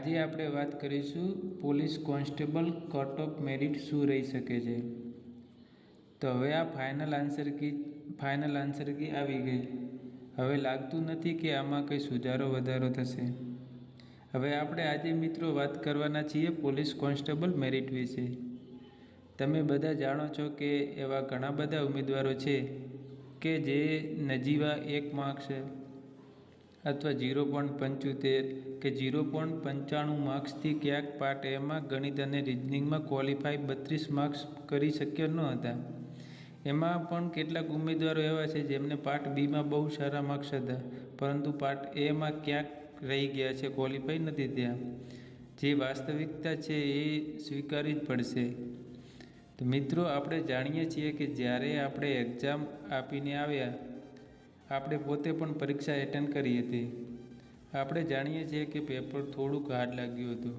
આજે આપણે વાત કરીશું police constable cut off merit શું રહી શકે છે। તો હવે આ ફાઇનલ આન્સર કી આવી ગઈ। હવે લાગતું નથી કે આમાં કંઈ સુધારો વધારો થશે। હવે આપણે આજે મિત્રો વાત કરવાના છીએ પોલીસ કોન્સ્ટેબલ મેરિટ વિશે। તમે બધા જાણો છો કે એવા ઘણા બધા ઉમેદવારો છે કે જે નજીવા 1 માર્ક્સ અથવા 0.75 કે 0.95 માર્ક્સથી ક્યાંક પાર્ટ એમાં ગણિત અને રિઝનિંગમાં ક્વોલિફાય 32 માર્ક્સ કરી શક્યા ન હતા। એમાં પણ કેટલાક ઉમેદવારો એવા છે જેમને પાર્ટ બીમાં બહુ સારા માર્ક્સ હતા, પરંતુ પાર્ટ એમાં ક્યાંક રહી ગયા છે, ક્વોલિફાય નથી થયા। જે વાસ્તવિકતા છે એ સ્વીકારવી જ પડશે। તો મિત્રો, આપણે જાણીએ છીએ કે જ્યારે આપણે એક્ઝામ આપીને આવ્યા, આપણે પોતે પણ પરીક્ષા એટેન્ડ કરી હતી। આપણે જાણીએ છીએ કે પેપર થોડુંક હાર્ડ લાગ્યું હતું।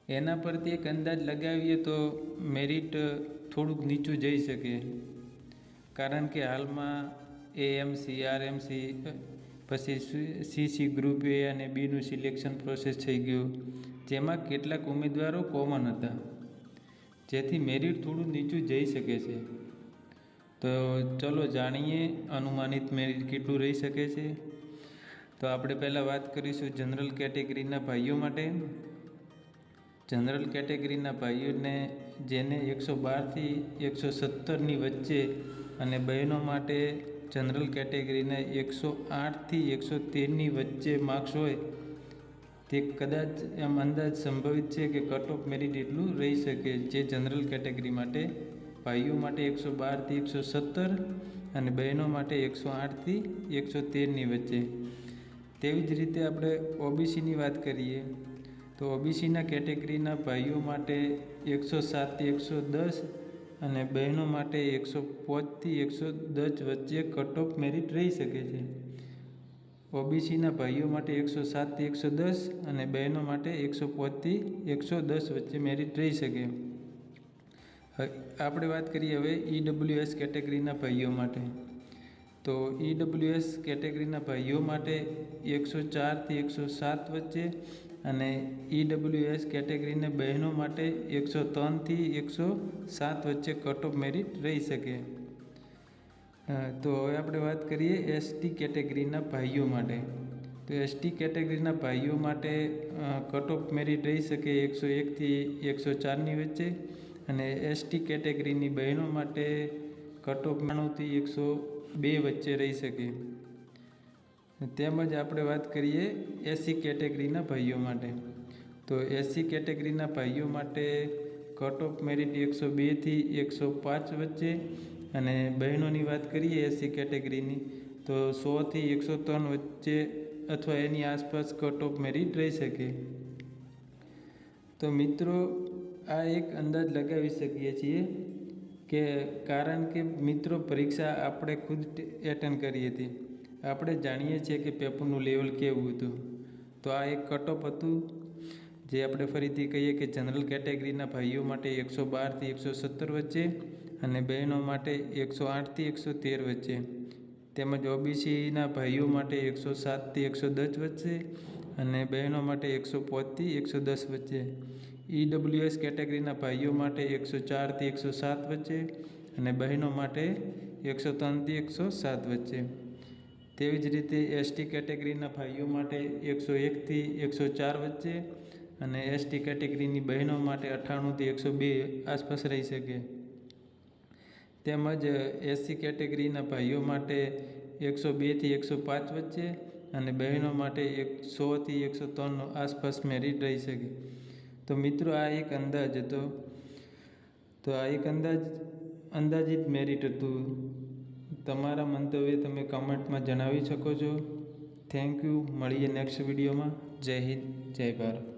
એના પરથી એક અંદાજ લગાવીએ તો મેરિટ થોડુંક નીચું જઈ શકે, કારણ કે હાલમાં એએમસી, આરએમસી, પછી સીસી ગ્રુપ એ અને બીનું સિલેક્શન પ્રોસેસ થઈ ગયું, જેમાં કેટલાક ઉમેદવારો કોમન હતા, જેથી મેરિટ થોડું નીચું જઈ શકે છે। તો ચલો જાણીએ અનુમાનિત મેરિટ કેટલું રહી શકે છે। તો આપણે પહેલાં વાત કરીશું જનરલ કેટેગરીના ભાઈઓ માટે। જનરલ કેટેગરીના ભાઈઓને જેને 112થી 117ની વચ્ચે અને બહેનો માટે જનરલ કેટેગરીને 108થી 113ની વચ્ચે માર્ક્સ હોય, તે કદાચ એમ અંદાજ સંભવિત છે કે કટ ઓફ મેરિટ એટલું રહી શકે। જે જનરલ કેટેગરી માટે ભાઈઓ માટે 112થી 117 અને બહેનો માટે 108થી 113ની વચ્ચે। તેવી જ રીતે આપણે ઓબીસીની વાત કરીએ તો ઓબીસીના કેટેગરીના ભાઈઓ માટે 107થી 110 અને બહેનો માટે 105થી 110 વચ્ચે કટ ઓફ મેરિટ રહી શકે છે। ઓબીસીના ભાઈઓ માટે 107થી 110 અને બહેનો માટે 105થી 110 વચ્ચે મેરિટ રહી શકે। આપણે વાત કરીએ હવે ઈડબ્લ્યુએસ કેટેગરીના ભાઈઓ માટે। તો ઈડબ્લ્યુએસ કેટેગરીના ભાઈઓ માટે 104થી 107 વચ્ચે અને ઈડબ્લ્યુએસ કેટેગરીના બહેનો માટે 103થી 107 વચ્ચે કટ ઓફ મેરિટ રહી શકે। તો હવે આપણે વાત કરીએ એસટી કેટેગરીના ભાઈઓ માટે। તો એસટી કેટેગરીના ભાઈઓ માટે કટ ઓફ મેરિટ રહી શકે 101થી 104ની વચ્ચે અને એસટી કેટેગરીની બહેનો માટે કટ ઓફ 99થી 102 વચ્ચે રહી શકે। તેમજ આપણે વાત કરીએ એસસી કેટેગરીના ભાઈઓ માટે। તો એસસી કેટેગરીના ભાઈઓ માટે કટ ઓફ મેરિટ 102થી 105 વચ્ચે અને બહેનોની વાત કરીએ એસસી કેટેગરીની તો 100થી 103 વચ્ચે અથવા એની આસપાસ કટ ઓફ મેરિટ રહી શકે। તો મિત્રો, આ એક અંદાજ લગાવી શકીએ છીએ કે કારણ કે મિત્રો પરીક્ષા આપણે ખુદ એટેન્ડ કરી હતી, આપણે જાણીએ છીએ કે પેપરનું લેવલ કેવું હતું। તો આ એક કટ ઓફ હતું, જે આપણે ફરીથી કહીએ કે જનરલ કેટેગરીના ભાઈઓ માટે 112થી 117 વચ્ચે અને બહેનો માટે 108થી 113 વચ્ચે, તેમજ ઓબીસીના ભાઈઓ માટે 107થી 110 વચ્ચે અને બહેનો માટે 105થી 110 વચ્ચે, ઈડબ્લ્યુએસ કેટેગરીના ભાઈઓ માટે 104થી 107 વચ્ચે અને બહેનો માટે 103થી 107 વચ્ચે। તેવી જ રીતે એસટી કેટેગરીના ભાઈઓ માટે 101થી 104 વચ્ચે અને એસટી કેટેગરીની બહેનો માટે 98થી 102 આસપાસ રહી શકે। તેમજ એસસી કેટેગરીના ભાઈઓ માટે 102થી 105 વચ્ચે અને બહેનો માટે 100થી 103 આસપાસ મેરિટ રહી શકે। તો મિત્રો, આ એક અંદાજ હતો। તો આ એક અંદાજિત મેરિટ હતું। તમારા મંતવ્ય તમે કમેન્ટમાં જણાવી શકો છો। Thank you. મળીએ નેક્સ્ટ વિડીયોમાં। જય હિન્દ, જય ભારત।